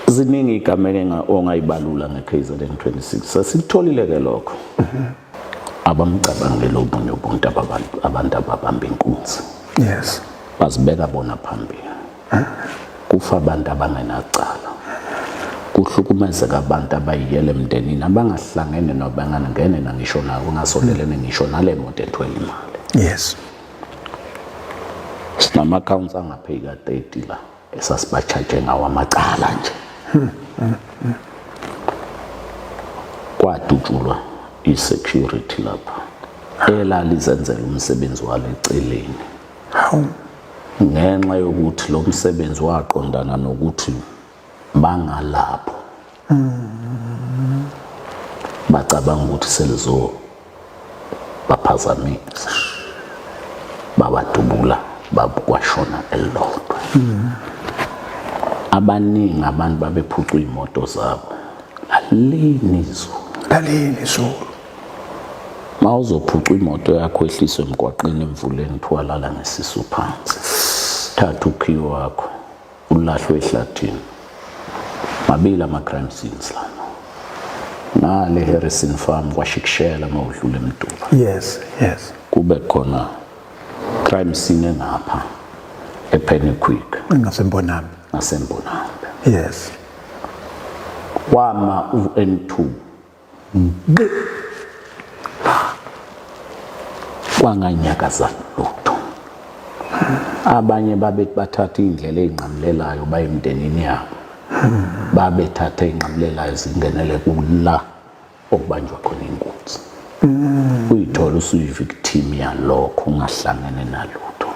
ziningi igameke ongayibalula ngeKZN 26 sasitholile ke lokho abamcabangela ubunye ubuntu abantu ababamba inkunzi yes bazibeka bona phambili kufa abantu abangenacala kuhlukumezeka abantu abayiyele emndenini abangahlangene nobangangene nangisho nawo ngasondelene ngisho nale moto ethwele imali yes sinama accounts angaphika 30 la esasibachaje ngawo amacala nje kwadutshulwa i-security lapha elalizenzela umsebenzi walo eceleni ngenxa yokuthi lo msebenzi waqondana nokuthi bangalapho bacabanga ukuthi selizo baphazamisa babadubula babukwashona elilodwa abaningi abantu babephucwa imoto zabo lalini izulu mawuzophucwa imoto yakho ehliswe emgwaqeni emvuleni thwalala ngesisu phansi thatha ukhiyo wakho ulahlwe ehlathini mabili ama-crime scenes lana ngale Harrison Farm kwashikishela mawudlula eMduba yes kube khona crime scene engapha ePennyquick ngasembonambe yes wama uN2 kwanganyakaza lutho abanye bathatha indlela ezinqamlelayo bayemndenini yabo babethatha ezinqamlelayo zingenele kula okubanjwa khona inkunzi uyithola usuyivictim yalokho ungahlangene nalutho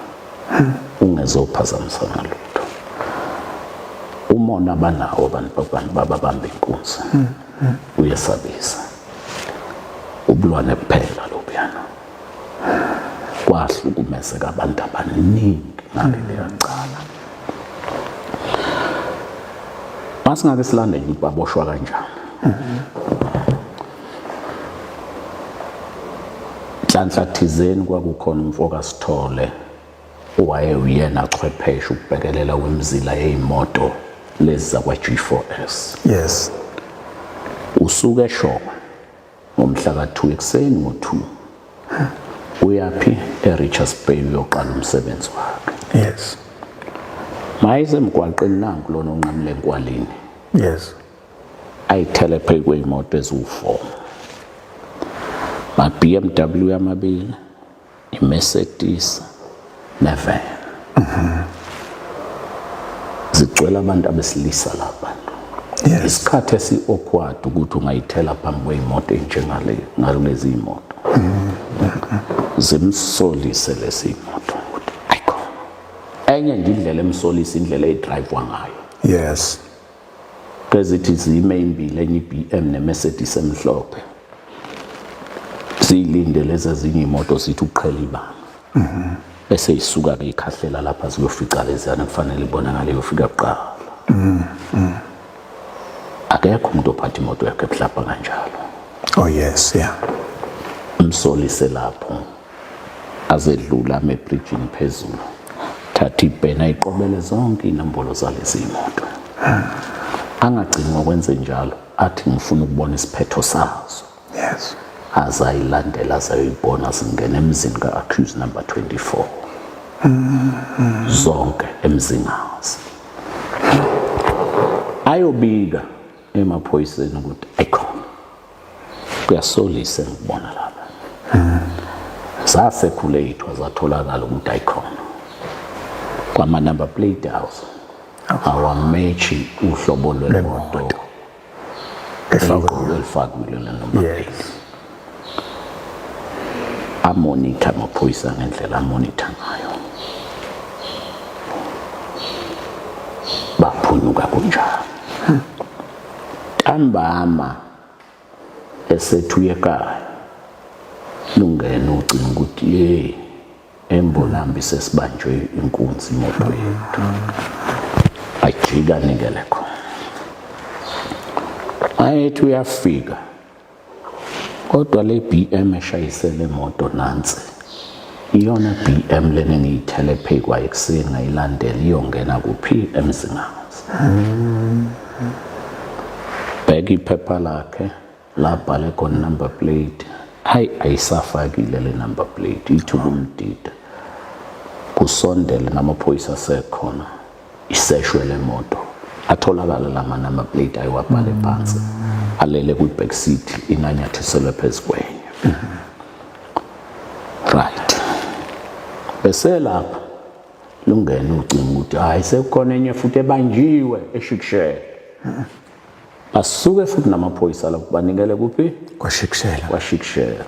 ungezophazamisa nalutho umona banawo abantu babamba inkunzi uyesabisa ubulwane kuphela lobuyana kwahlukumezeka abantu abaningi ngaleliya cala masingake silandele ukuthi baboshwa kanjani Nhlanhla thizeni kwakukhona umfoka Sithole owaye uyena chwepheshe ukubhekelela wemzila yezimoto lezi zakwa G4S yes usuke eShongwe ngomhla ka2 ekseni ngo2 uyapi eRichards Bay uyoqala umsebenzi wakhe yes mayise emgwaqeni nanku lona onqamule enkwalini yes ayithele phezu kwezimoto eziwu4 ma BMW yamabili iMercedes nevan zigcwele abantu abesilisa lapha isikhathi esi-awkward ukuthi ungayithela phambi kwezimoto enjengale ngalezi imoto zimsolise lezi imoto ayikho enye nje indlela emsolisa indlela edrivewa ngayo yes kezithi zime imbili enye iBM neMercedes emhlophe zilinde lezi ezinye imoto sithi uqhela ibanga bese isuka ke ikhahlela lapha ziyofica lezana kufanele ibonakale yofika kuqala akekho umuntu ophatha imoto yakhe ehlapha kanjalo oh yes yeah umsolise lapho azedlula amebridgini phezulu thatha ibhena iqobele zonke inombolo zalezi imoto angagcini ngokwenze njalo athi ngifuna ukubona isiphetho sazo yes azayilandela azayoyibona zingena emzini ka-accused number 24 zonke emzingazi ayobika emaphoyiseni ukuthi ayikhona kuyasolisa ngibona lapha zasekhulethwa zatholakala ukuthi ayikhona kwama-number plate house awamechi uhlobo lwemoto elifakile le-number plate amonitha amaphoyisa ngendlela amonitha ngayo baphunyuka kunjalo ntambama esethu ekhaya lungena ucinga ukuthi ye embolambi sesibanjwe inkunzi imoto yethu ayijika nikele khona ayethu uyafika kodwa le BM eshayisele imoto nansi iyona BM lena ngiyithele phezu kwayo ekuseni ngayilandela iyongena kuphi emzingazi beka iphepha lakhe labhale khona number plate. Hayi ayisafakile le number plate ithuka umdida. Kusondele namaphoyisa asekhona iseshwe le moto. Atholakala lama number plate ayiwabhale phansi. Alele kwi back seat inanyathiselwe phezu kwenye. Right. Bese lapha lungena ucinga ukuthi hayi sekukhona enye futhi ebanjiwe eShikshela. Basuke futhi namaphoyisa lapho banikele kuphi? KwaShikshela.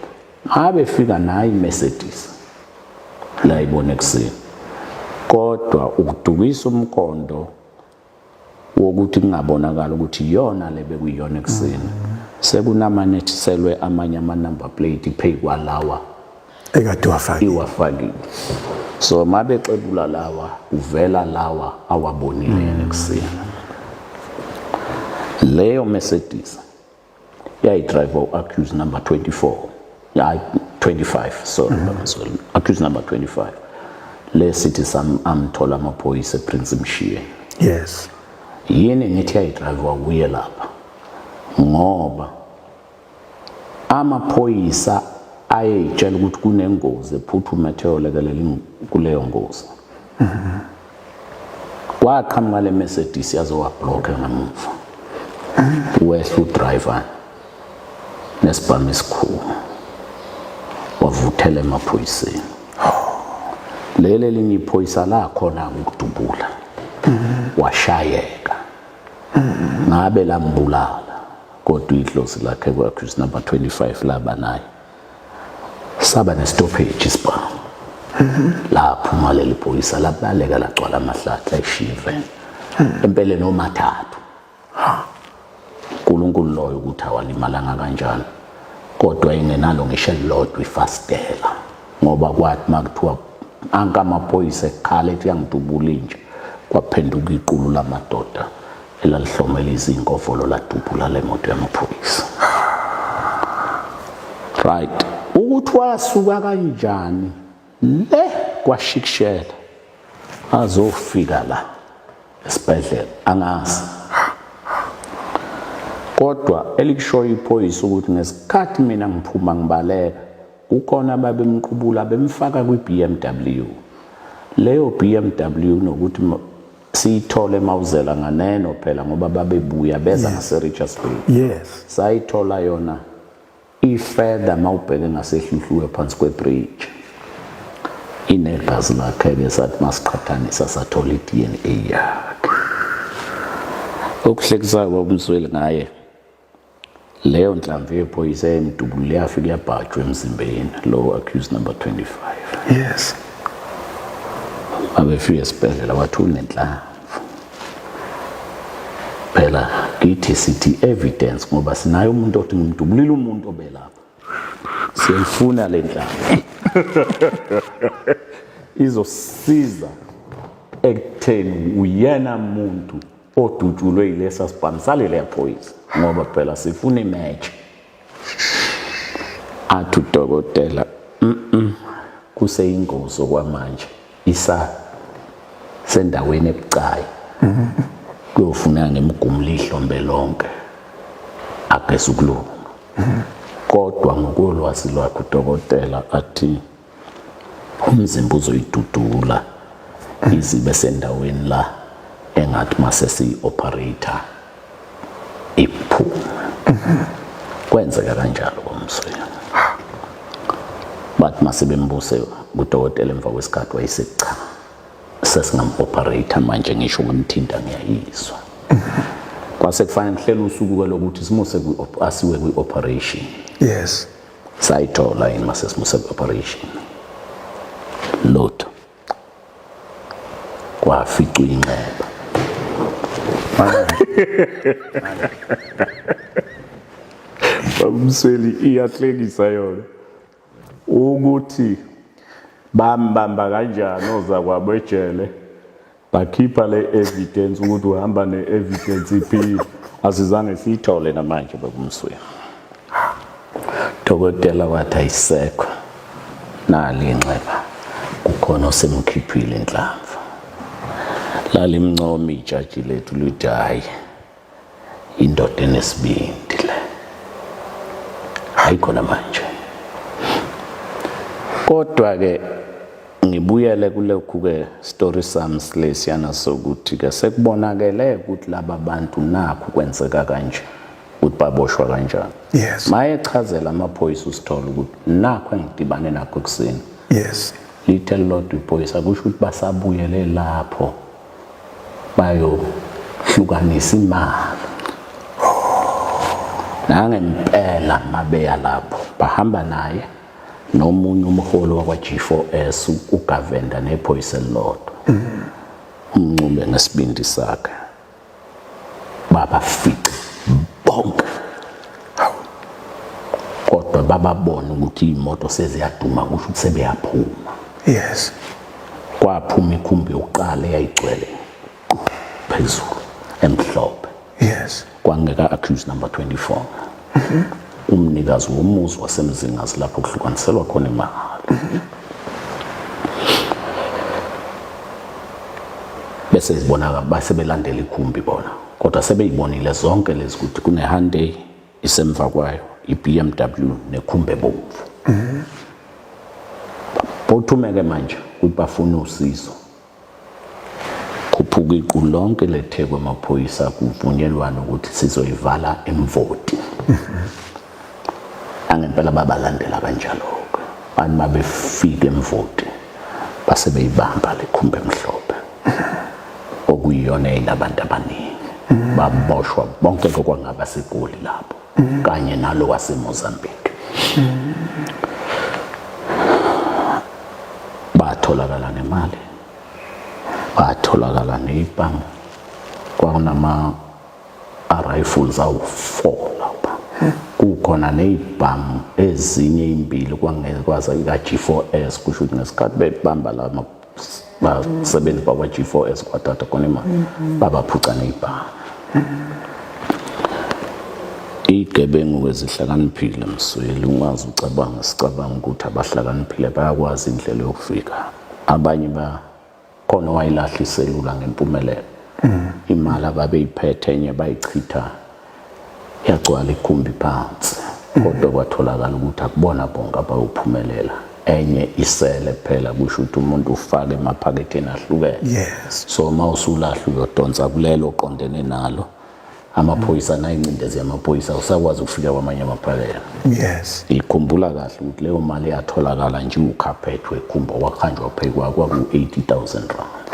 Abe fika nayo iMercedes. La ibona ekseni. Kodwa ukudukisa umkondo wokuthi kungabonakala ukuthi iyona lebekuyiyona ekseni. Sekunamanethiselwe amanye ama number plate phezu kwalawa ekade wafakile. So mabe xebula lawa uvela lawa awabonile ekseni. Leyo Mercedes yayidrive accused number 24. Yeah, 25, sorry, accused number 25. Le city amthola amaphoyisa ePrince Mshiye. Yes. Yini nithi yayidrive uye lapha. Ngoba amaphoyisa ayetshela ukuthi kunengozi ephuthume etholekelela kuleyo ngozi. Waqhamuka le Mercedes yazo wablock ngemuva. Wehla udriver nesibhamu esikhulu. Wavuthela emaphoyiseni. Lele linye iphoyisa la khona ukudubula. Washayeka. Ngabe lambulala. Kodwa idlozi lakhe kwa-accused number 25 laba naye. Saba ne-stoppage isibhamu. Lapho maleli iphoyisa labaleka lagcwala amahlathi ayishive. Empeleni omathathu. uNkulunkulu loyo ukuthi awalimalanga kanjani. Kodwa ingenalo ngisho elilodwa ifastela. Ngoba kwathi makuthiwa anka amaphoyisa ekhala ethi yangidubula inje. Kwaphenduka iqulu lamadoda elalihlomela izinkovolo ladubula le moto yamaphoyisa. Right. Ukuthi wasuka kanjani le kwaShikshela azofika la esibhedlela angazi. Kodwa elikushoyo iphoyisa ukuthi ngesikhathi mina ngiphuma ngibaleka ukhona babemqubula bemfaka kwi-BMW. Leyo BMW nokuthi siyithole emawuzela nganeno phela ngoba babebuya beza ngase-Richards Bay. Yes. Sayithola yona ifeda mawubheke ngasehluhluwe phansi kwebridge. Inegazi lakhe-ke sathi masiqhathanisa sathola i-DNA yakhe. Okuhlekisayo kwabumsweli ngaye leyo nhlamvu yephoyisa emdubule yafika yabhajwa emzimbeni lo accused number 25. Yes. Abefika esibhedlela wathula nenhlamvu. Phela kithi sithi evidence ngoba sinayo umuntu othi ngimdubulile umuntu obelapha. Siyifuna le nhlamvu. Izosiza ekutheni uyena umuntu odutshulwe yilesa sibhamu salele yaphoyisa ngoba phela sifuna imatch. Athi udokotela kuseyingozi okwamanje isa sendaweni ebucayi. Kuyofuna ngemigumu lihlombe lonke agesa ukulunga. Kodwa ngokolwazi lwakhe udokotela athi umzimba uzoyidudula izibe sendaweni la engathi mase si-operator iphuma. Kwenzeka kanjalo komsweli. Bathi mase bembuse udokotela emva kwesikhathi wayesecha sesingam-operator manje ngisho ngamthinta ngiyayizwa. Kwase kufanele kuhlele usuku lokuthi simuse asiwe kwi-operation. Yes. Sayithola yini mase simuse kwi-operation. Lotho kwaficwa inxeba. Bamsweli iyahlekisa yona ukuthi bambamba kanjani ozakwabo ejele bakhipha le evidence ukuthi uhamba ne-evidence iphile asizange siyithole namanje bakumsweli. Dokotela wathi ayisekho nali inxeba kukhona osemkhiphile inhlamvu. Lalimncoma ijaji lethu lithi hayi indoda enesibindi le ayikhona manje. Kodwa ke ngibuyele kulokhu ke story sami silesiyana sokuthi ke sekubonakele ukuthi laba bantu nakho kwenzeka kanje ukuthi baboshwa kanjani. Yes. Maye chazela amaphoyisa usithola ukuthi nakho engidibane nakho kuseni. Yes. Lithe lodwa iphoyisa kusho ukuthi basabuyele lapho bayo hlukanisa imali. Nangempela mabeya lapho bahamba naye nomunye umholo wakwa G4S uGavenda nephoyisa elilodwa. Umncube ngesibindi sakhe. Babafica bonke. Kodwa bababona ukuthi imoto seziyaduma kusho ukuthi sebeyaphuma. Yes. Kwaphuma ikhumbi yokuqala eyayigcwele phezulu emhlophe. Yes. Kwangeka accused number 24. Umnikazi womuzi wasemzingazi lapho kuhlukaniselwa khona imali. Bese sibona base belandela ikhumbi bona. Kodwa sebeyibonile zonke lezi ukuthi kune Hyundai isemva kwayo, iBMW nekhumbi ebomvu. Bothumeke manje ukuthi bafuna usizo. Kuphuka iqulu lonke lethekwe amaphoyisa kuvunyelwana ukuthi sizoyivala emvoti. Angempela babalandela kanjalo. Bani babefika emvoti base beyibamba lekhumbi emhlophe. Okuyiyona enabantu abaningi. Baboshwa bonke kwangaba seGoli lapho kanye nalo waseMozambique. Batholakala nemali. Batholakala nebhamu. Kwakunama rifles awu4 lapha. Kukhona nezibhamu ezinye imbili kwangekwazi ika G4S kusho ukuthi ngesikhathi bebamba la basebenzi bakwa G4S kwathatha khona imali babaphuca nezibhamu. Igebengu kwezihlakaniphile msweli ungazi ucabanga sicabanga ukuthi abahlakaniphile bayakwazi indlela yokufika. Abanye khona wayilahla iselula ngempumelelo. Imali ababeyiphethe enye bayichitha yagcwala ikhumbi phansi. Kodwa kwatholakala ukuthi akubona bonke abayophumelela. Enye isele phela kusho ukuthi umuntu ufake emaphaketheni ahlukene. Yes. So mawusulahla uyodonsa kulelo oqondene nalo. Amaphoyisa nayincindezi yamaphoyisa usakwazi ukufika kwamanye amaphakethe. Yes. Ikhumbula kahle ukuthi leyo mali yatholakala nje ukhaphethwe khumbo wakhanjwa phekwa kwaku 80,000 rand.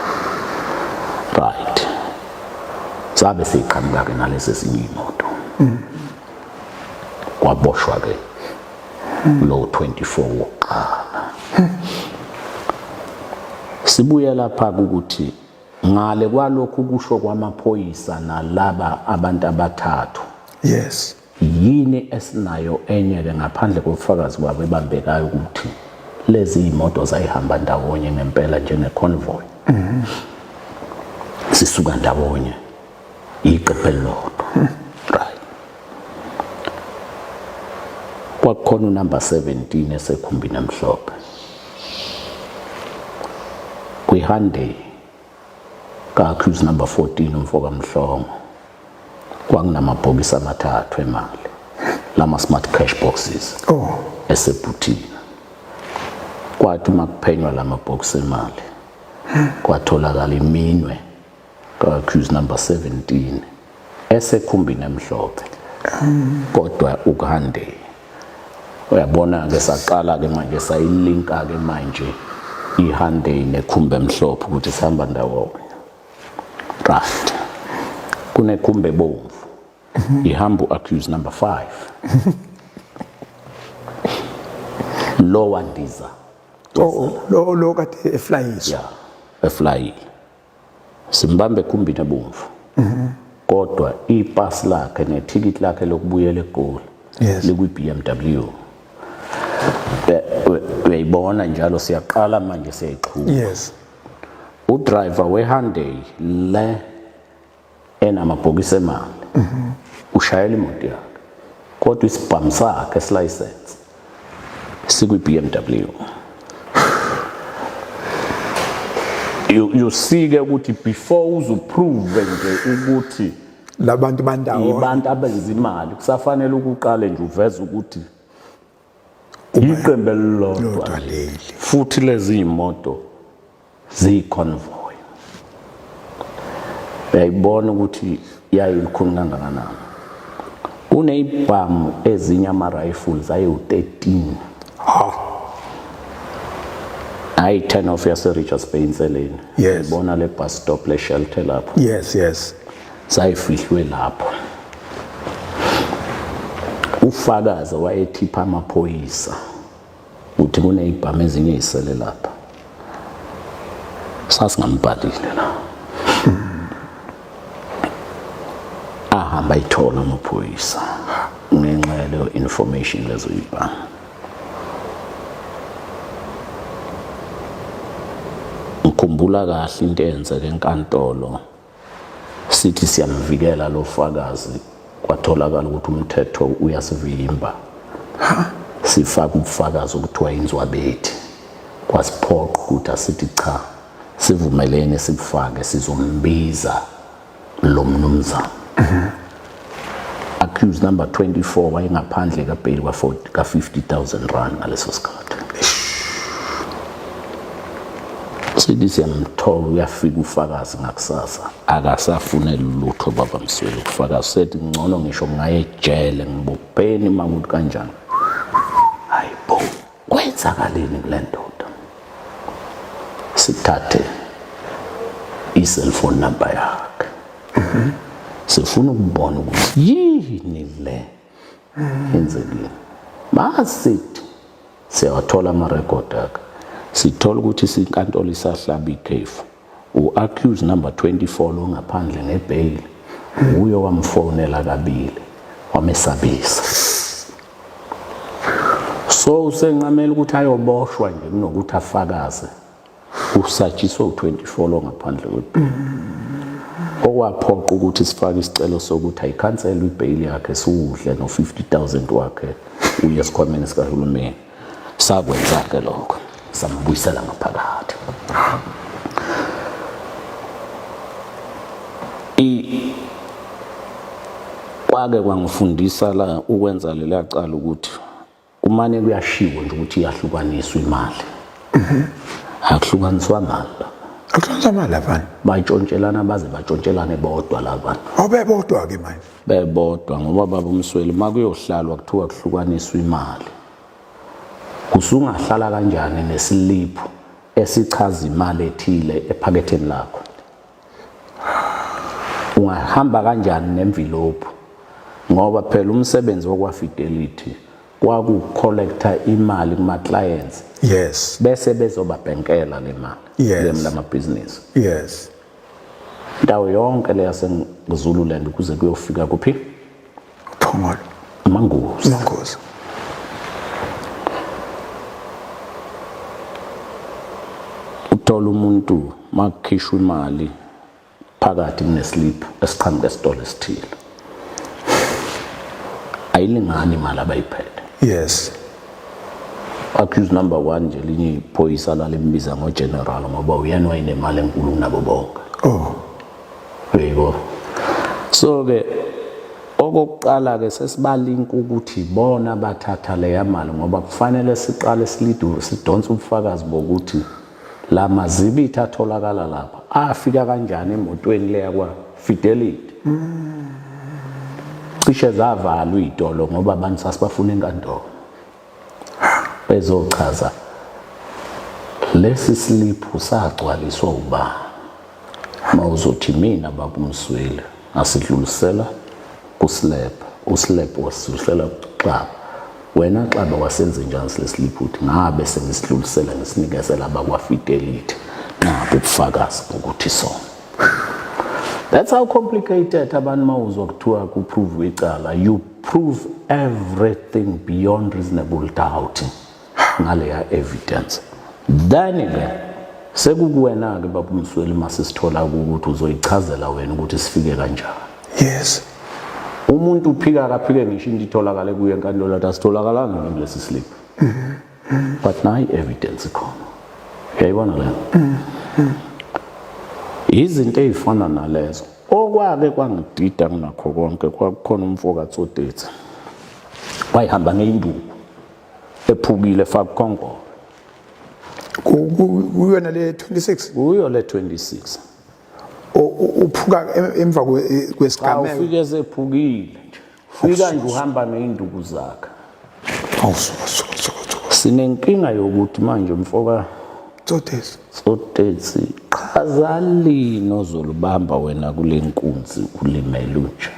Right. Sabe siqhamuka ke nalesi sinye imoto. Kwaboshwa ke lo 24 wokuqala. Sibuye lapha ukuthi ngale kwalokhu kusho kwamaphoyisa nalaba abantu abathathu. Yes. Yini esinayo enye ke ngaphandle kofakazi kwabo ebambekayo ukuthi lezi imoto zayihamba ndawonye ngempela njenge convoy. Sisuka ndawonye iqephe lodwa. Right. Kwakhona number 17 esekhumbini emhlophe. Kwi-Hyundai ka-accused number 14 umfoka Mhlongo kwakunamabhokisi amathathu emali lama smart cash boxes esebhuthini. Kwathi makuphenywa lamabhokisi emali kwatholakala iminwe ka-accused number 17 esekhumbini emhlophe. Kodwa uHyundai uyabona ke saqala ke manje sayilinka ke manje iHyundai nekhumbi emhlophe ukuthi sihamba ndawonye. Right. Kunekhumbi ebomvu. Ihamba accused number 5. Lo wandiza. Lo kade eflyiswa. Yeah, eflyile. Simbambe ekhumbi nebomvu. Kodwa ipass lakhe neticket lakhe lokubuyela eGoli. Yes. Likwi-BMW. Uyayibona njalo siyaqala manje siyayixhuba. Yes. Udriver weHyundai le enamabhokisi emali ushayela imoto yakhe kodwa isibhamu sakhe esilicense sikwi-BMW. You see ke ukuthi before uzuprove nje ukuthi labantu bandawo ibantu abenza imali kusafanele ukuqale nje uveze ukuthi iqembu elilodwa leli futhi lezi imoto ziyi-convoy. Uyayibona ukuthi yayilikhulu kangakanani. Kuneyibhamu ezinye ama-rifles ayi-13 ayi-10 of yase-Richards Bay inseleni. Yes. Uyibona le bus stop le shelter lapho yes sayifihlwe lapho. Ufakazi wayethipha amaphoyisa ukuthi kuneyibhamu ezinye ezisele lapha. Sasingambhalile la. Ahamba ayithola amaphoyisa ngenxa yaleyo information lezo yibhamu. Ngikhumbula kahle into eyenzeke enkantolo. Sithi siyamvikela lo fakazi kwatholakala ukuthi umthetho uyasivimba. Sifaka ubufakazi okuthiwa inzwabethi. Kwasiphoqa ukuthi asithi cha sivumelene sibufake sizombiza lo mnumzana. Accused number 24 wayengaphandle kabail ka 50,000 rand ngaleso sikhathi. Sithi siyamthola uyafika ufakazi ngakusasa akasafunela ulutho baba Msweli. Ufakazi sethi ngcono ngisho ngaye ejele ngibopheni makuthi kanjani. Hayibo kwenzakaleni kule ndoda. Sithathe i-cellphone number yakhe. Sifuna ukubona ukuthi yini le enzekile. Masithi siyawathola ama-record akhe. Sithola ukuthi isinkantolo isahlaba ikhefu. U-accused number 24 lo ngaphandle ngebail uyo wamfonela kabili wamesabisa. So usenqamela ukuthi ayoboshwa nje kunokuthi afakaze. Usatshiswe u-24 lo ngaphandle kwebail. Okwaphoqa ukuthi sifake isicelo sokuthi ayikhansele ibail yakhe siwudle no 50,000 wakhe uye esikhwameni sikahulumeni. Sakwenza ke lokho. Sambuyisela ngaphakathi. Kwake kwangifundisa la ukwenza lela cala ukuthi kumane kuyashiwo nje ukuthi iyahlukaniswa imali. Akuhlukaniswa imali. Akuhlukaniswa imali lapha. Bayintshontshelana baze batshontshelane bodwa laba. Awubebodwa ke manje. Bebodwa ngoba baba Msweli makuyohlalwa kuthiwa kuhlukaniswa imali. Kusungahlala kanjani nesiliphu esichaza imali ethile ephaketheni lakho. Ungahamba kanjani nemvilophu ngoba phela umsebenzi wokwa Fidelity kwakucollector imali kuma clients. Yes. Bese bezobabhenkela le mali lama business. Yes. Ndawo yonke le yaseZululand ukuze kuyofika kuphi? Phongolo. Mangozi. Mangozi. Uthola umuntu makukhishwa imali phakathi kuneslip esiqhamuka esitolo esithile. Ayilingani imali abayiphethe. Yes. Accused number 1 nje linye iphoyisa lalimbiza ngogeneral ngoba uyena wayenemali enkulu nabo bonke. Yebo. So ke okokuqala ke sesibalinka ukuthi bona bathatha leya mali ngoba kufanele siqale sidonse ubufakazi bokuthi la mazibithi atholakala lapha afika kanjani emotweni leya kwa Fidelity. Cishe zavalwa izitolo ngoba abantu sasibafuna enkantolo. Bezochaza lesi sliphu sagcwaliswa uba mawuzothi mina baba Msweli asidlulisela kuSlap. uSlap wasidlulisela kuXaba. Wena Xaba wasenze njani lesliphu uthi ngabe sengisidlulisela ngisinikezela abakwa Fidelity nabo ubufakazi ukuthi so. That's how complicated abantu mawuzokuthiwa kuprove icala. You prove everything beyond reasonable doubt ngaleya evidence. Then again sekukuwena ke baba Msweli masisithola ukuthi uzoyichazela wena ukuthi sifike kanjani. Yes. Umuntu uphika akaphike ngisho into itholakala kuye enkantolo lathi asitholakala ngalesi slip. But nayi evidence ikhona. Uyayibona le? Izinto ezifana nalezo okwake kwangidida kunakho konke kwakukhona umfoka Tsoteti wayihamba ngeinduku ephukile fakukhongo kuyona le 26 kuyo le 26 uphuka emva kwesigameko ufike esephukile nje fika nje uhamba ngeinduku zakhe awusuka sinenkinga yokuthi manje umfoka Tsoteti chaza lini ozolubamba wena kule nkunzi ulimele unje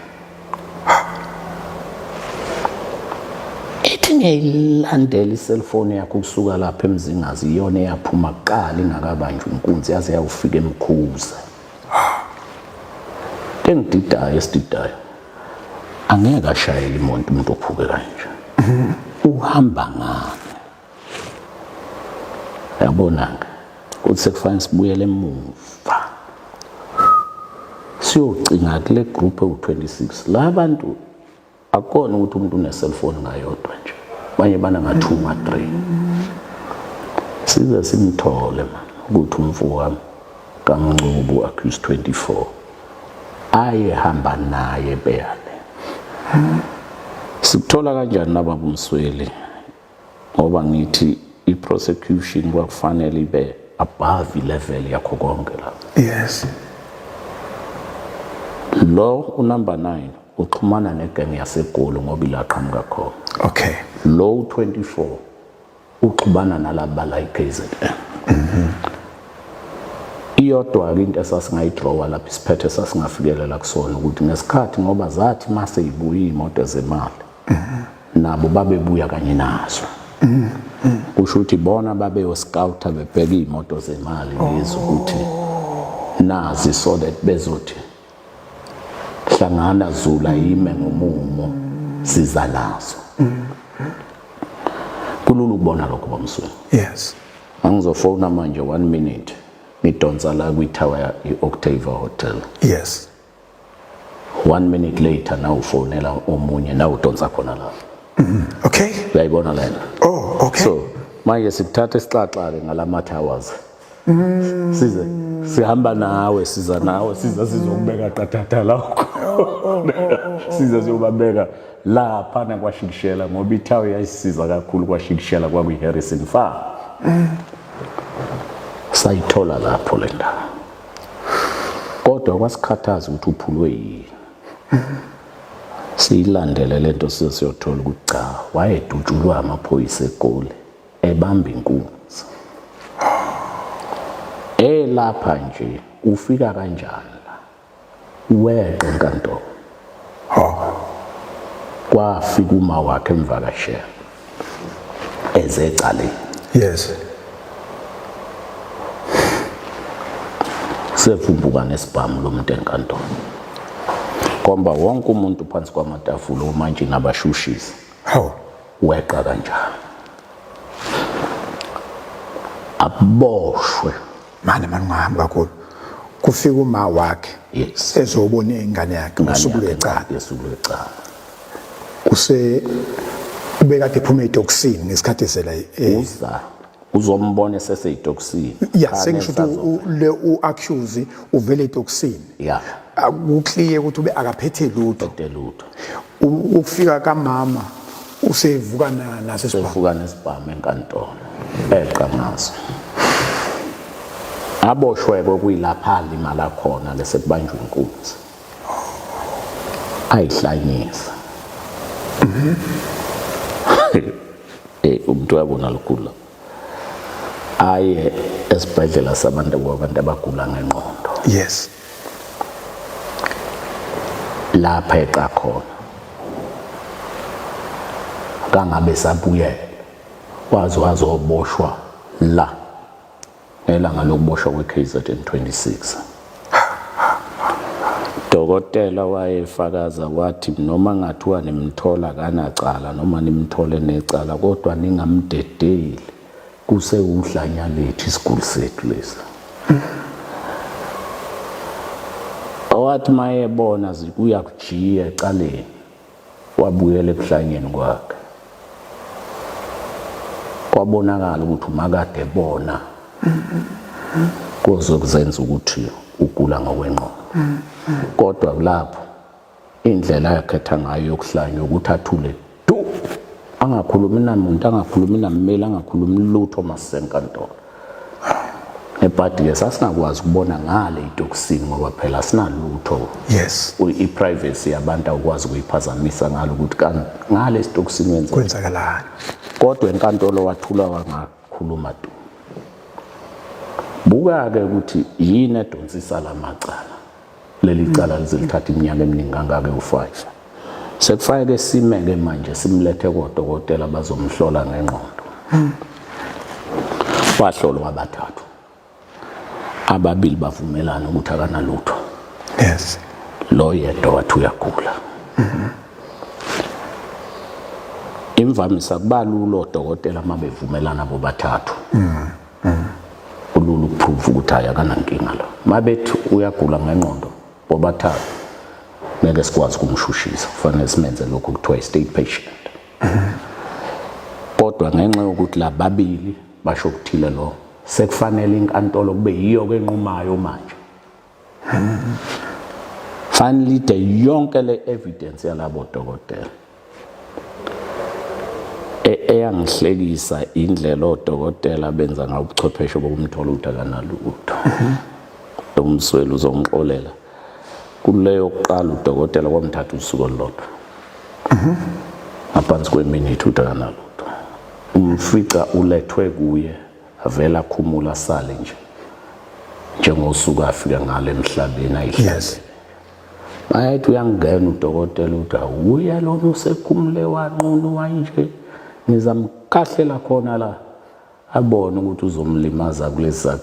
ethi ngiyilandela iselfone yakho kusuka lapha eMzingazi iyona eyaphuma kuqala ingakabanjwa inkunzi yaze yawufika eMkhuze engididayo esididayo angeke ashayele imoto umuntu ophuke kanje uhamba ngani yabonanga kuthi sekufanele sibuyele emuva siyocinga kule group ewu26 la bantu akona ukuthi umuntu une cellphone ngayodwa nje banye bana nga2 nga3 size simthole man ukuthi umfowabo wami kaMngcubu accused 24 ayehamba naye beyale sikuthola kanjani nababa uMsweli ngoba ngithi iprosecution kwakufanele ibe above level yakho konke la yes lo unumber 9 uxhumana negang yaseGoli ngoba ilaqhamuka khona okay lo 24 uxhumana nalaba la iKZN iyodwa into esasingayidrawa lapha isiphethe sasingafikelela kusona ukuthi ngesikhathi ngoba zathi mase ibuya imoto zemali nabo babebuya kanye nazo kusho ukuthi bona babeyoscouta bebheka imoto zemali lezi ukuthi nazi so that bezothi hlangana zula ime ngomumo siza nazo kululu ukubona lokho baMsweli yes angizofona manje 1 minute ngidonsa la kwitower iOctavia Hotel yes 1 minute later na ufonela omunye na udonsa khona la okay uyayibona lena okay so manje sikuthatha isixaxale ngalama towers size sihamba nawe siza nawe sizokubeka qatatha lakho siza siyobabeka lapha na kwaShikishela ngoba itower yayisiza kakhulu kwaShikishela kwakuyiHarrison Farm sayithola lapho le ndawo kodwa kwasikhathaza ukuthi uphulwe yini siyilandele lento siyothola ukuthi cha wayedutshulwa amaphoyisa eGoli ebamba inkunzi lapha nje ufika kanjani la weqe enkantolo kwafika uma wakhe emvakashela ezecaleni yes sefumbuka nesibhamu lomuntu enkantolo komba wonke umuntu phansi kwamatafula omanje nabashushisi weqa kanjani aboshwe manje ngihamba kakhulu kufika uma wakhe yes ezobona ingane yakhe usuku lecala ubekade ephuma etoksini ngesikhathi esela uzombona eseseyitoksini sengisho ukuthi le uaccuse uvele etoksini ukukliye ukuthi ube akaphethe lutho ukufika kamama usevuka nesibhamu enkantolo eqa ngaso aboshwe kokuyilapha limala khona bese kubanjwa inkunzi ayihlanyisa umuntu wabona lokhula aye esibhedlela sabantu abagula ngengqondo yes lapha eqa khona kangabe sabuye wazi oboshwa la elanga lokuboshwa kweKZN 26 dokotela wayefakaza wathi noma ngathiwa nimthola kanacala noma nimthole necala kodwa ningamdedeli kusewuhlanya lethu isiguli sethu lesi wathi mayebona zikuya kujiya ecaleni wabuyela ebuhlanyeni kwakhe kwabonakala ukuthi umakade bona kuzokuzenza ukuthi ugula ngokwengqondo. Kodwa kulapho indlela yakhetha ngayo yokuhlanya ukuthi athule du, angakhulumi namuntu, angakhulumi nammeli, angakhulumi lutho masisenkantolo. Ebhadi-ke sasingakwazi ukubona ngale itoksini ngoba phela sinalutho. Yes. I-privacy yabantu awukwazi ukuyiphazamisa ngalo ukuthi ngale sitoksini kwenzakalani. Kodwa enkantolo wathula wangakhuluma tu. Buka-ke ukuthi yini edonsisa la macala. Leli cala lizolithatha iminyaka eminingi kangaka u5. Sekufake sime-ke manje simlethe kodokotela bazomhlola ngengqondo. Wahlolwa abathathu. Ababili bavumelana ukuthi akanalutho. Yes. Lo yedwa wathi uyagula. Imvamisa kuba lula odokotela mabevumelana bobathathu. Kulula ukuprove ukuthi akanankinga lo. Mabethi uyagula ngengqondo bobathathu ngeke sikwazi ukumshushisa. Kufanele simenze lokho kuthiwa i-state patient. Kodwa ngenxa yokuthi la babili basho ukuthile lo sekufanele inkantolo kube yiyo ke enqumayo manje. Finally de yonke le evidence yalabo dokotela eyangihlekisa indlela odokotela benza ngobuchwepheshe bokumthola ukuthi akanalutho. Umsweli uzongixolela kuleyo kuqala udokotela kwamthatha usuku olulodwa. Ngaphansi kweminithi ukuthi akanalutho. Umfica ulethwe kuye avela akhumula sale nje njengosuku afika ngale emhlabeni ayihlele. Yes. Mayethi uyangena udokotela uthi awuya lona usekhumule wanqunu wanje ngizamkhahlela khona la abone ukuthi uzomlimaza kulesa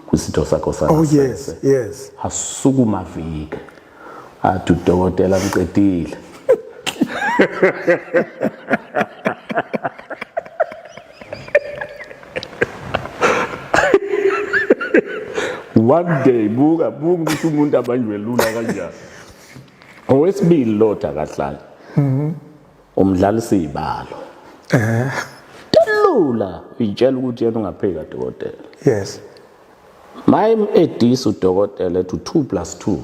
kwisitho sakho sana. Oh yes, yes. Asukuma vike athi udokotela mqedile. One day buka ukuthi umuntu abanjwe lula kanjani. Owesibili lotha kahlala. Umdlalisi ibalo. Lula itshela ukuthi yena ungapheka dokotela. Yes. My edis udokotela ethi 2 + 2.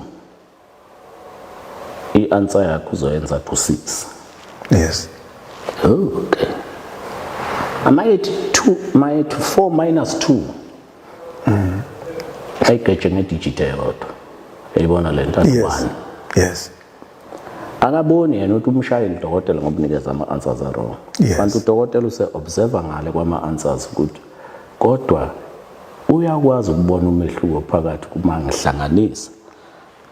I-answer yakho uzoyenza to 6. Yes. Okay. Amayethi 4 - 2. Ayigeje ngedigital kodwa. Eyibona lento Yes. Yes. Akaboni yena ukuthi umshayeli dokotela ngokunikeza ama-answers wrong. Yes. Kanti udokotela use-observe ngale kwama-answers ukuthi kodwa uyakwazi ukubona umehluko phakathi kuma ngihlanganisa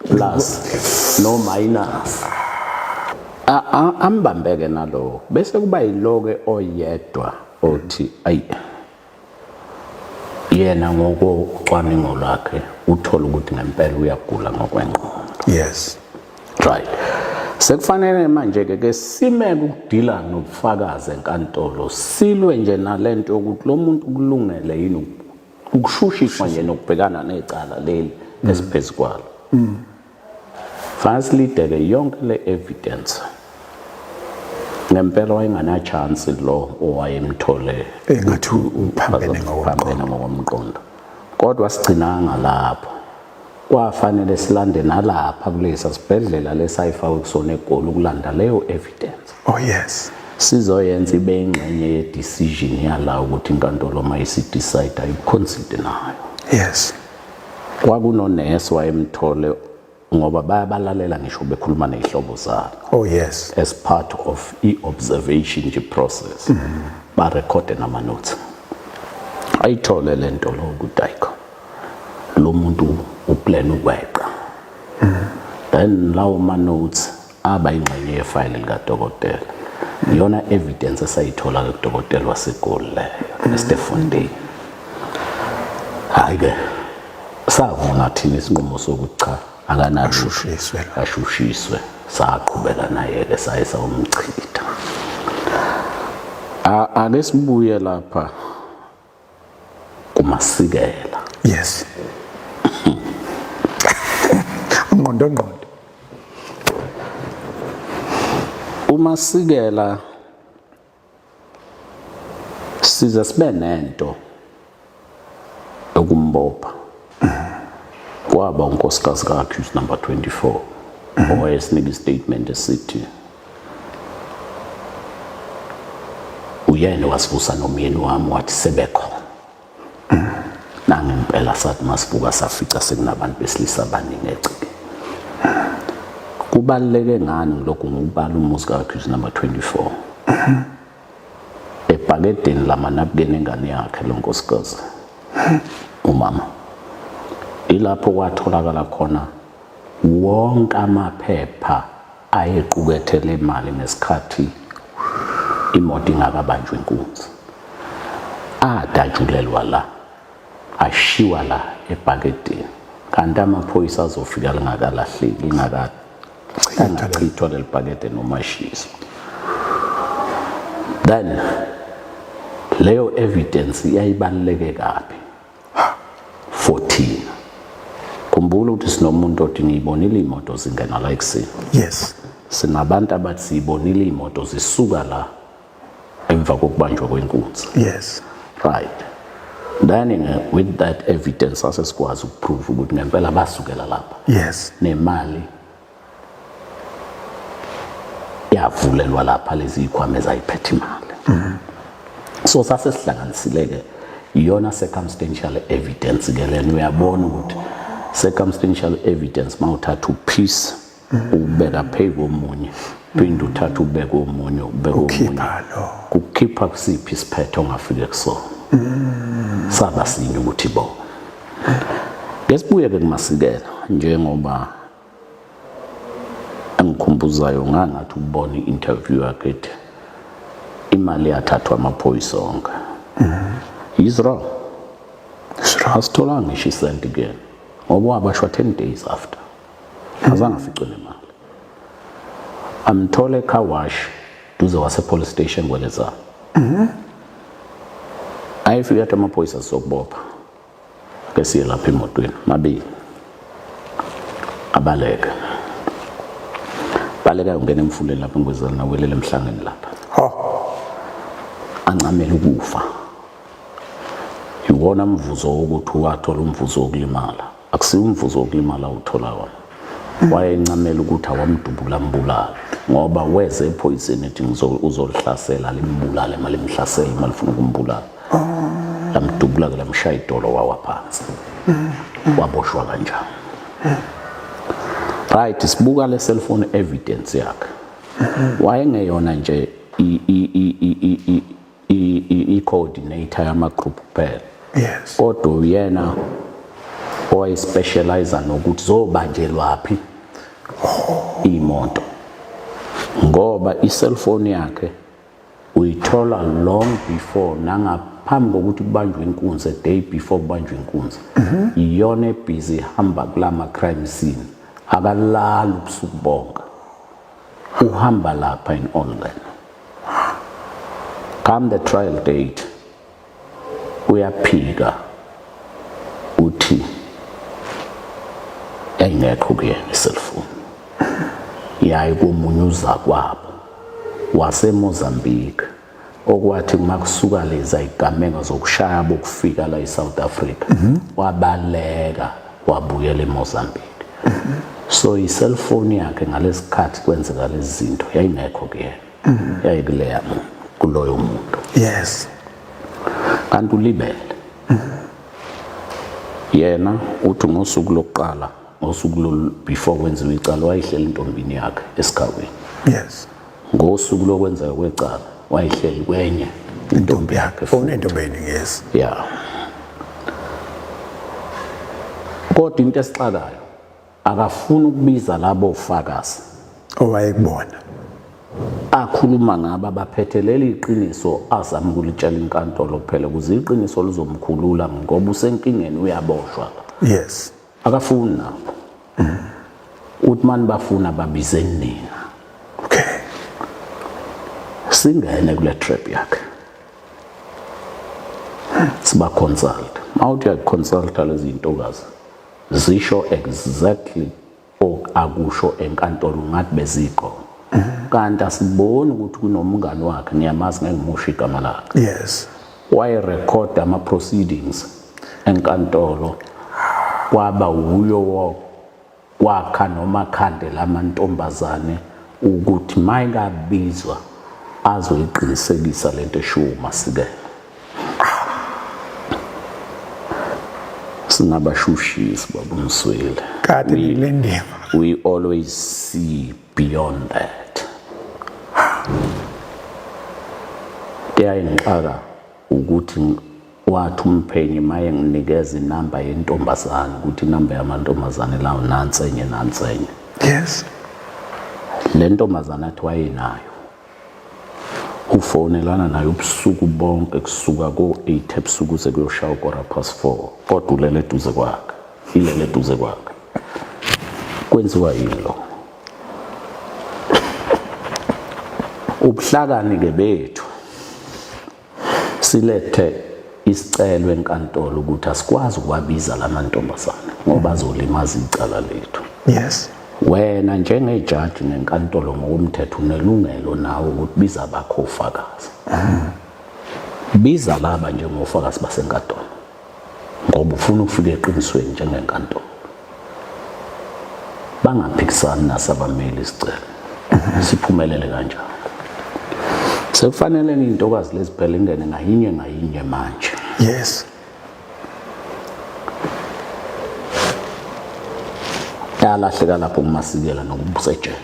plus no minus. Ambambeke nalo bese kuba yiloke oyedwa othi ayi yena ngokucwaningo lwakhe uthola ukuthi ngempela uyagula ngokwengqondo. Yes. Right. Sekufanele manje ke sime ukudila nobufakazi enkantolo silwe nje nalento ukuthi lo muntu kulungele yini ukushushiswa nje nokubhekana necala leli esiphezulu. Firstly ke yonke le evidence ngempela wayengana chance lo owayemthole engathi uphambene ngokomqondo. Kodwa sigcinanga lapho. Kwafanele silande nalapha kulesa sibhedlela lesayifaka kusona eGoli ukulanda leyo evidence. Oh yes. Sizoyenza ibe ingxenye ye decision yala ukuthi inkantolo mayisidecide ayiconsider nayo. Yes. Kwakunonesi wayemthole ngoba bayabalalela ngisho bekhuluma nezihlobo zabo. Oh yes. As part of i-observation process. Ba record nama notes. Ayithole lento lo ukuthi ayikho. Lo muntu uplan ukweqa. Then lawo ma notes aba ingxenye yefile likadokotela. Iyona evidence esayithola kudokotela waseGoli leyo, Stephen. Hayi ke savuna thina isinqumo sokuthi cha ashushiswe saqhubeka naye ke sayisa umchitha. Ake sibuye lapha kuMasikela. Yes. Ngqondo. uMasikela size sibe nento okumbopha kwaba unkosikazi ka-accused number 24 owayesinika istatement esithi uyena wasibusa nomyeni wami wathi sebekhona nangempela sathi masibuka safica sekunabantu besilisa abaningi egcike. Kubaluleke ngani lokhu ngubala umuzi ka-accused number 24 ebhakedeni lamanabukeni engane yakhe lo nkosikazi umama ilapho kwatholakala khona wonke amaphepha ayequkethe le mali ngesikhathi imoto ingakabanjwa inkunzi adajulelwa la ashiwa la ebhakedeni kanti amaphoyisa azofika lingakalahleki ingakachithwa leli bhakede noma ishiso. Then leyo evidence iyayibaluleke kabi 14. Khumbula ukuthi sinomuntu othi ngiyibonile imoto zingena la ekuseni. Yes. Sinabantu abathi siyibonile imoto zisuka la emva kokubanjwa kwenkunzi. Yes. Right. Then with that evidence asesikwazi ukuprove ukuthi ngempela basukela lapha. Yes. Nemali yavulelwa lapha lezi ikhwame ezayiphethe imali. So sasesihlanganisileke iyona circumstantial evidence ke lena uyabona ukuthi circumstantial evidence mawuthatha upiece ubeka phezu komunye phinde uthatha ubeka omunye ubeka omunye kukhipha kusiphi isiphetho ongafike kusona saba sinye ukuthi bo ngesibuye ke kumasikela njengoba engikhumbuzayo ngangathi ukubona i-interview yakhe imali yathathwa amaphoyisa onke. He's wrong. Asitholanga ngisho isenti again ngoba wabashwa 10 days after azange aficwe nemali amthole car wash duze wase police station kweleza ayifika athi amaphoyisa sokubopha kesiye lapha emotweni mabili abaleka ungena emfuleni lapha ngwezana nawelela emhlangeni lapha ancamela ukufa iwona mvuzo wokuthi wathola umvuzo wokulimala akusiyo umvuzo wokulimala uthola wona wayencamela ukuthi awamdubula mbulala ngoba weze ephoyiseni ethi uzolihlasela limbulale mali mhlasela mali ufuna ukumbulala lamdubula ke lamshaya idolo wawa phansi waboshwa kanjani. Right, sibuka le cellphone evidence yakhe wayengeyona nje i-coordinator yama group kuphela. Yes. Kodwa uyena owayispecialize nokuthi zobanjelwaphi imoto ngoba i-cellphone yakhe uyithola long before nangaphambi kokuthi kubanjwe inkunzi, a day before kubanjwe inkunzi iyona ebhizi hamba kulama crime scene akalala ubusuku bonke uhamba lapha in Allden. Come the trial date uyaphika uthi engekho kuyena iselfoni yayi komunyuza kwabo waseMozambique okwathi makusuka leza igamenga zokushaya bokufika la eSouth Africa wabaleka wabuyela eMozambique. So iselfoni yakhe ngalesikhathi kwenzeka lezi zinto yayingekho kuyena yayikuleya kuloyo muntu. Yes. Kanti ulibele yena uthi ngosuku lokuqala ngosuku lo before kwenziwa icala wayihleli intombini yakhe esikhaweni. Yes. Ngosuku lokwenza kwecala wayihleli kwenye intombi yakhe phone entombeni. Yes. Yeah. Kodwa into esixakayo akafuna ukubiza labo ufakazi owayekubona akhuluma ngaba baphethelele iqiniso azama ukulitshela inkantolo kuphela ukuze iqiniso lizomkhulula ngoba usenkingeni uyaboshwa. Yes. Akafuni nabo uthi manje bafuna babize nina. Okay. Singene kule trap yakhe siba consult mawuthi uyaconsult lezi zintokazi zisho exactly akusho enkantolo ngathi beziqo kanti asiboni ukuthi kunomngane wakhe ngiyamazi ngengimusha igama lakhe. Yes. Waye record ama proceedings enkantolo kwaba uyo kwakha noma khandela amantombazane ukuthi mayingabizwa azoyiqinisekisa lento eshiwo uMasikela. Singabashushisi baba uMsweli. Kade le ndima. We always see beyond that. Kuyayingixaka ukuthi wathi umphenyi maye nginikeza inamba yentombazane ukuthi inamba yamantombazane lawo nansenye. Yes. Le ntombazane athi wayenayo. Ufonelana nayo ubusuku bonke kusuka ko-8 ebusuku kuze kuyoshaya 4:15 kodwa ulele eduze kwakhe. Ilele eduze kwakhe. Kwenziwa yini lo? Ubuhlakani ke bethu silethe isicelo enkantolo ukuthi asikwazi ukwabiza lamantombazane ngoba azolimaza icala lethu. Yes. Wena njengejaji nenkantolo ngokomthetho unelungelo nawe ukuthi biza abakho ofakazi. Biza laba njengofakazi basenkantolo ngoba ufuna ukufika eqinisweni njengenkantolo. Bangaphikisani nasabameli isicelo. Siphumelele kanjani? Sekufanele intokazi leziphela ingene ngayinye manje. Yes. Yalahleka lapho uMasikela nokubusejele.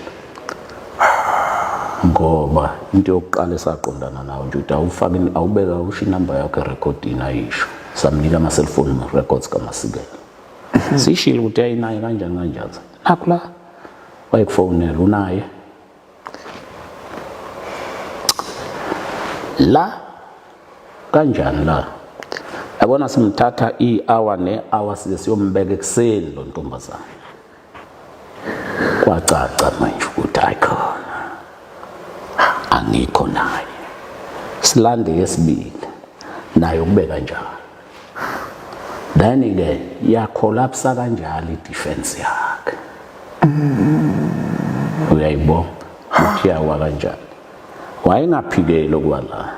Ngoba into yokuqala esaqondana nayo nje ukuthi awubeka usho inamba yakhe erecordini ayisho. Samnika ama cellphone records kaMasikela. Sishilo ukuthi ayinayo kanjani. Nakho la wayekufonela unaye. La kanjani la? Yabona simthatha i-hour ne-hour size siyombeka ekuseni lo ntombazana. Kwacaca manje ukuthi ayikhona. Angikho naye. Silande yesibili nayo kubeka njalo. Then ke yakolapsa kanjalo idefense yakhe. Uyayibona ukuthi yawa kanjani. Wayengaphikele kwala.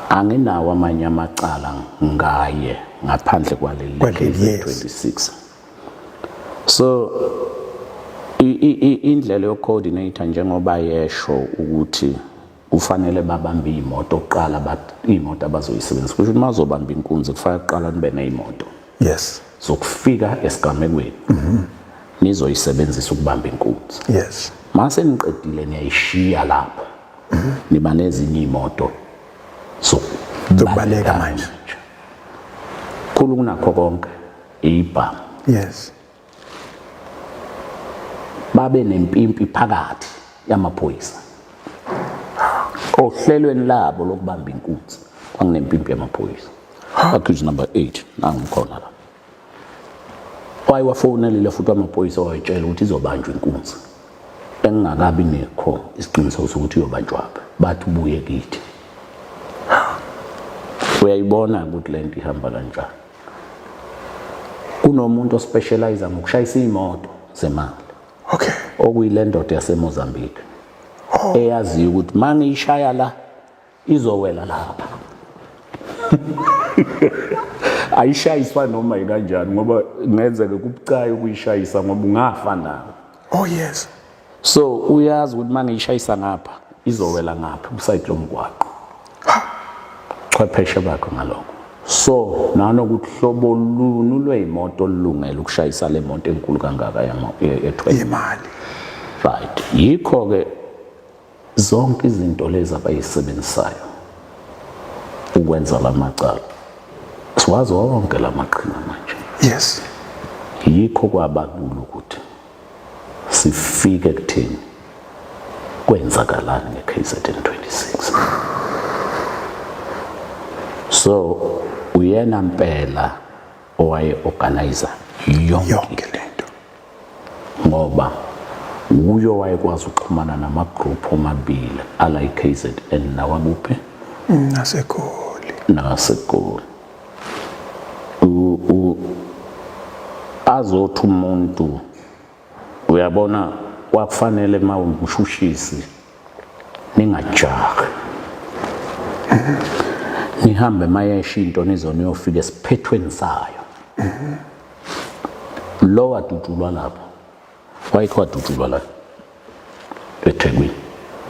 Anginawo amanye amacala ngaye ngaphandle kwaleli 26. So indlela yocoordinator njengoba yesho ukuthi kufanele babambe imoto oqala imoto abazoyisebenzisa kusho mazobamba inkunzi kufanele kuqala nibe neimoto. Yes. Zokufika esigamekweni. Nizoyisebenzisa ukubamba inkunzi. Yes. Mase niqedile niyayishiya lapho. Niba nezinye imoto zokubaleka manje. Khulu kunakho konke ibhamu. Yes. Babe nempimpi phakathi yamaphoyisa. Ohlelweni labo lokubamba inkunzi kwanginempimpi yamaphoyisa. Accused number 8 nangikhona la. Wayewafonelile futhi amaphoyisa wayetshela ukuthi izobanjwa inkunzi. Engakabi nekho isiqiniseko sokuthi iyobanjwa. Bathi ubuye kithi. Uyayibona ukuthi lento ihamba kanjani. Kunomuntu ospecialize ngokushayisa imoto zemali. Okay. Okuyile ndoda yaseMozambique. Eyaziyo ukuthi mangishaya la izowela lapha. Ayishayiswa noma ikanjani ngoba ngenzeke kubucayi ukuyishayisa ngoba ungafa nawe. Oh yes. So uyazi ukuthi mangishayisa ngapha izowela ngapha beside lomgwaqo. Chwepheshe bakho ngalokho. So nanokuthi hlobo lunu lweimoto olungele ukushayisa le moto enkulu kangaka imali. Right. Yikho ke zonke izinto lezi abayisebenzisayo ukwenza lamacala. Siwazi wonke lamaqhinga manje. Yes. Yikho kwabalula ukuthi sifike kuthini kwenzakalani ngeKZN 26. So uyena mpela owaye organizer yonke lento ngoba uyo wayekwazi ukuxhumana namagroup omabili ala iKZN nawabuphe naseGoli azothi umuntu uyabona kwakufanele mawumshushisi ningajahi nihambe mayesha into nizoniyofika esiphethweni sayo. Lo wadutshulwa lapha wayithi wadutshulwa la eThekwini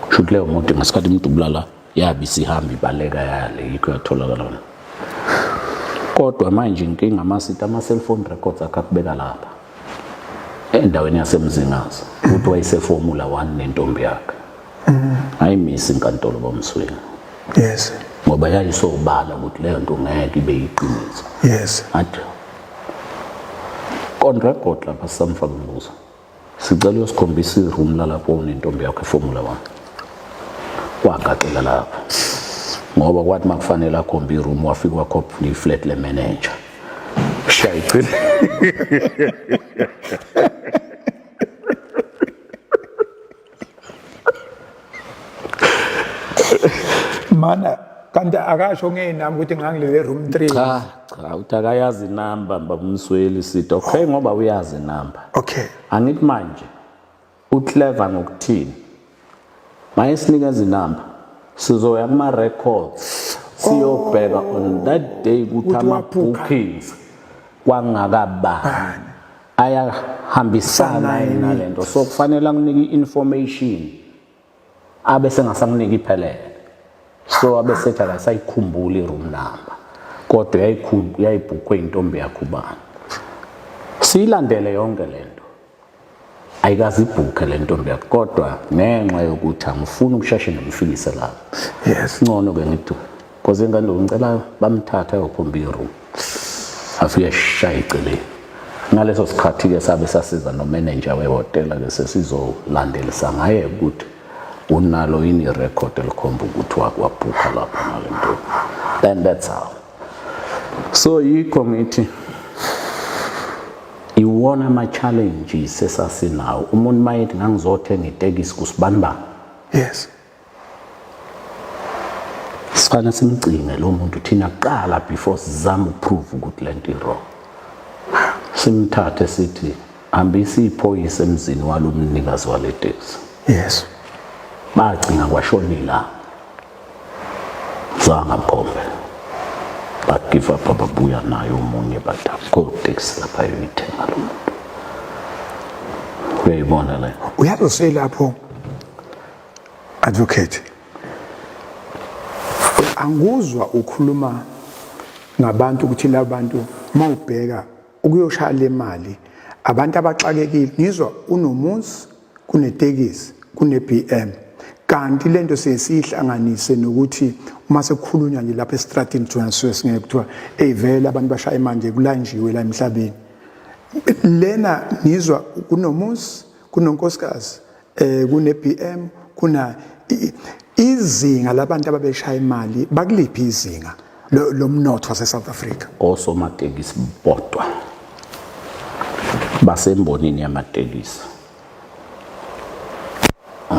shuthi leyo moto ngesikhathi umuntu ubulala yabe isihambi ibaleka yale yikho yatholakala lona. Kodwa manje inkinga amasithi ama-cellphone records akakubeka lapha endaweni yasemzingazi ukuthi wayeseFormula 1 nentombi yakhe. Ayimisi inkantolo bomsweni. Yes. Ngoba yayisobala ukuthi leyo nto ngeke ibe yiqiniso. Yes. Athi on record lapha samfaka umbuzo. Sicela usikhombisa iroom lalapho unentombi yakhe eFormula 1. Wagaxela lapha. Ngoba kwathi makufanele akhombe iroom wafika wakhopha iflat le manager. Shayicile. Mana kanti akasho ngeenamba ukuthi ngangilele room 3. Cha, utakayazi inamba babumsweli sithi okay ngoba uyazi inamba. Okay. Angithi manje uClever ngokuthini? Mayesinikeza inamba sizoya kuma records siyobheka on that day ukuthi ama bookings kwangakabani ayahambisana nalento, so kufanele nginike information abese ngasanginike iphelele, so abesethi akasayikhumbula iroom number kodwa yayibhukwe intombi yakhe ubani. Siyilandele yonke lento ayikazibhukhe le ntombi yakhe kodwa ngenxa yokuthi angifuni ukusheshe nomfikise lapho. Yes. Ngcono ke ngithi because ingane ngicela bamthatha ayokhomba iroom afike shaya iceleni. Ngaleso sikhathi ke sabe sasiza no manager wehotela ke sesizolandelisa ngaye ukuthi unalo yini record elikhomba ukuthi wakwabhuka lapha nalento. Then that's how. So yikho ngithi iwona ama challenges esasinawo. Umuntu mayithi ngangizothenga itekisi kusibanibani. Yes. Sifana simcinge lo muntu thina qala before sizama ukuprove ukuthi lento irong. Simthathe sithi hambisa iphoyisa emzini walomnikazi wale taxi. Yes. Bagcina kwashonila. Zanga bombe. But give up ababuya nayo umunye badako taxi lapha yoyithenga lo muntu. Uyayibona le. Uyazose lapho advocate. Anguzwa ukhuluma ngabantu ukuthi labantu mawubheka ukuyoshaya le mali abantu abaxakekile ngizwa unomuzi kunetekisi kune-BM kanti lento sesihlanganise nokuthi uma sekukhulunywa nje lapha estratini Johannesburg singeke kuthiwa vele abantu bashaya manje kulanjiwe la emhlabeni. Lena ngizwa kunomuzi kunonkosikazi kune-BM kuna izinga labantu ababeshaya imali bakuliphi izinga lomnotho wase-South Africa. Osomatekisi bodwa basembonini yamatekisi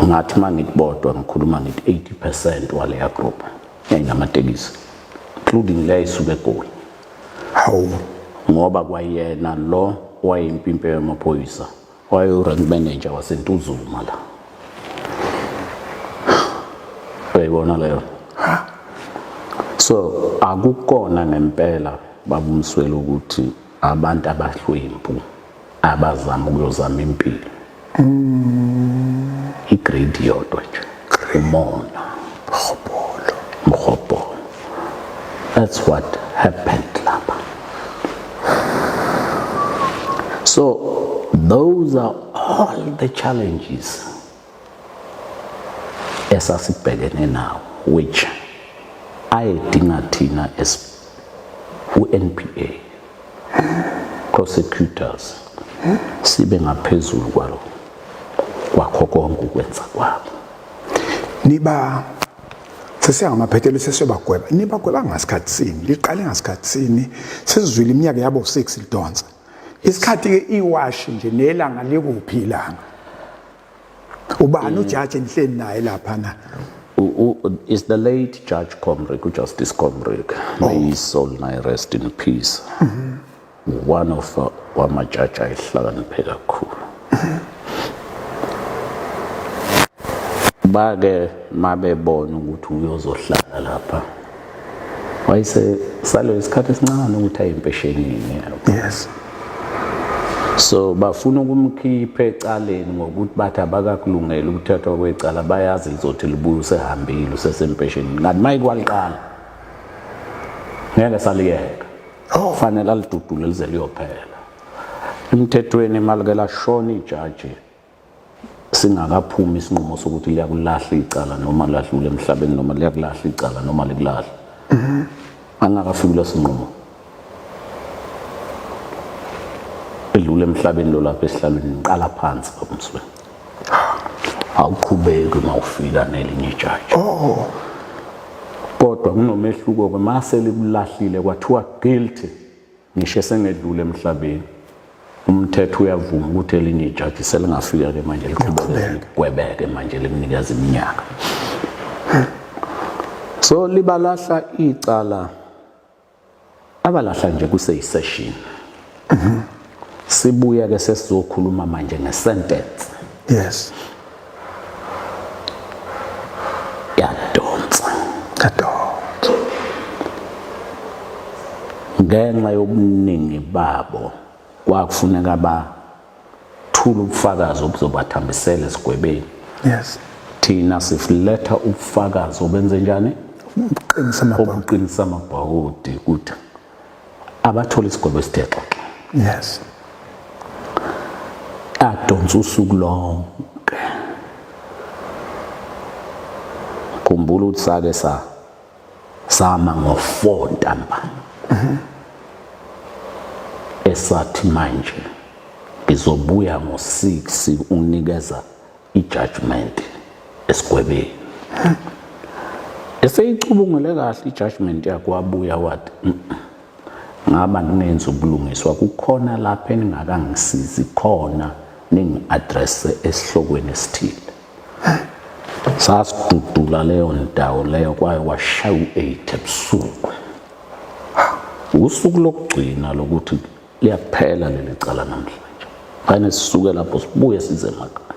ngathi mangikubodwa ngikhuluma ngithi 80% waleya group yayinamatekisi including le isuke eGoli. Hawu Ngoba kwayena lo wayimpimpe yamaphoyisa wayo-rank manager waseNtuzuma la. Uyayibona leyo. So akukona ngempela babumswela ukuthi abantu abahlwempu abazama ukuyozama impilo. Igrade yodwa nje. Umona. Mkhopolo. That's what happened lapha. So those are all the challenges esasibhekene now, which ayedinga thina as uNPA prosecutors sibe ngaphezulu kwakho konke ukwenza kwabo. Niba sesiyangamaphethelo sesiyobagweba nibagweba ngasikhathi sini liqale ngasikhathi sini sesizwile iminyaka yabo 6 lidonsa isikhathi ke iwashi nje nelanga likuphi ilanga ubani ujaji enhleni naye lapha na is the late Judge Comric, Justice Comric. May his soul now rest in peace. One of wamajaji ayihlakaniphe kakhulu. Bake mabebona ukuthi uyozohlala lapha wayese salo isikhathi esincane ukuthi aye empeshenini. Yes. So bafuna ukumkhipha ecaleni ngokuthi bathi abakakulungela ukuthathwa kwecala, bayazi lizothi libuye usehambile usesempesheni. Ngathi mayikwaliqala ngeke saliyeka, kufanele alidudule lize liyophela. Emthethweni malike lashona ijaji singakaphumi isinqumo sokuthi liyakulahla icala noma lahlule emhlabeni noma liyakulahla icala noma likulahla. Angakafiki lesinqumo edlule emhlabeni lo lapha esihlalweni niqala phansi babumsweni. Awuqhubeki mawufika nelinye ijaji. Kodwa kunomehluko ke mase likulahlile kwathiwa guilty ngisho sengedlule emhlabeni. Umthetho uyavuma ukuthi elinye ijaji selingafika ke manje liqhubeke kwebeke manje limnikeza iminyaka. So libalahla icala abalahla nje kuseyisession. Sibuya ke sesizokhuluma manje ngesentence. Yes. Yadonsa. Ngenxa yobuningi babo kwakufuneka bathula ubufakazi obuzobathambisela esigwebeni. Yes. Thina sifuletha ubufakazi obenze njani? Obuqinisa amabhawodi ukuthi abathola isigwebo esithexo. Yes. Adonsa usuku lonke. Khumbula ukuthi sake sama ngo-4 ntambama. Esathi manje ngizobuya ngo-6 unginikeza i-judgment esigwebeni. Eseyicubungule kahle i-judgment yakhe wabuya wathi ngaba ningenza ubulungiswa kukhona lapha eningakangisizi khona ningi-address esihlokweni esithile. Sasidudula leyo ndawo leyo kwaye washaya u-8 ebusuku. Usuku lokugcina lokuthi liyaphela leli cala namhlanje. Kanye sisuke lapho sibuye size emakhaya.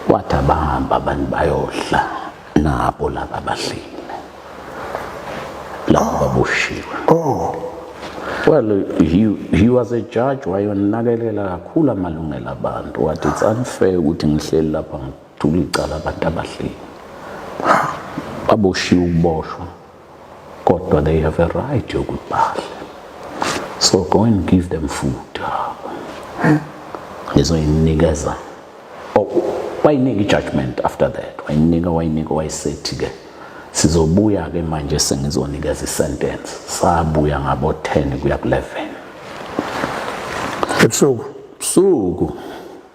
Wathi abahamba abantu bayohla nabo laba abahlile. Laba baboshiwe. Well, he was a judge wayonakelela kakhulu amalungelo abantu. Wathi it's unfair ukuthi ngihleli lapha ngithula icala abantu abahlile. Baboshiwe ukuboshwa. Kodwa they have a right yokuphahla. So go and give them food. Ngizoyinikeza. Wayinika i-judgment after that. Wayinika wayisethi ke. Sizobuya ke manje sengizonikeza i-sentence. Sabuya ngabo 10 kuya ku 11. Ebusuku.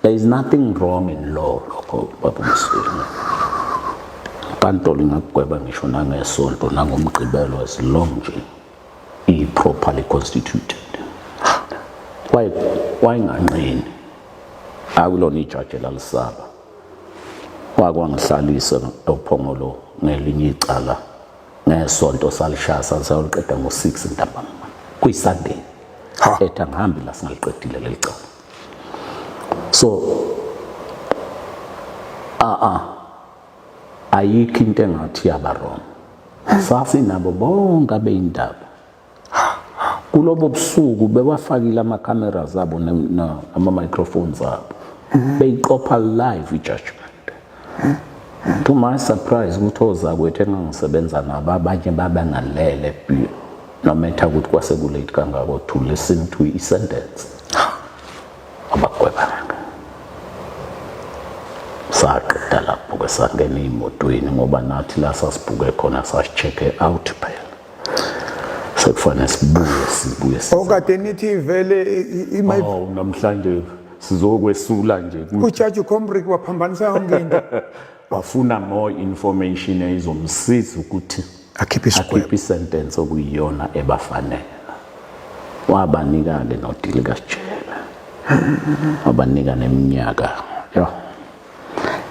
There is nothing wrong in law lokho babumsweni. Inkantolo ingakugweba ngisho nangesonto nangomgqibelo as long nje i-properly constituted. Wayinganqini akulona ijaji elalisaba. Wakwangihlalisa ephongolo ngelinye icala ngesonto salishaya saliqeda ngo-6 ntambama kuyisunday. Ethi angihambi la singaliqedile leli cala. So ayikho into engathi yabaroma. Sasinabo bonke abeyindaba. Kulobo busuku bewafakile ama-cameras abo nama-microphones abo. Beyiqopha live i-judgment. To my surprise ukuthi ozakwethu engangisebenza nabo abanye babangalele no matter ukuthi kwasekulate kangako to listen to i-sentence. Abagwebanga. Saqeda lapho ke sangena emotweni ngoba nathi la sasibhuke khona sasicheck out phela. Sekufanele sibuye. Okade nithi vele namhlanje sizokwesula nje. Ujaji uKombrick waphambanisa yonke into. Wafuna more information ezomsiza ukuthi akhiphe isentence okuyiyona ebafanele. Wabanika ke nodili kasijela. Wabanika neminyaka.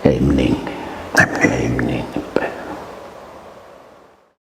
Eminingi.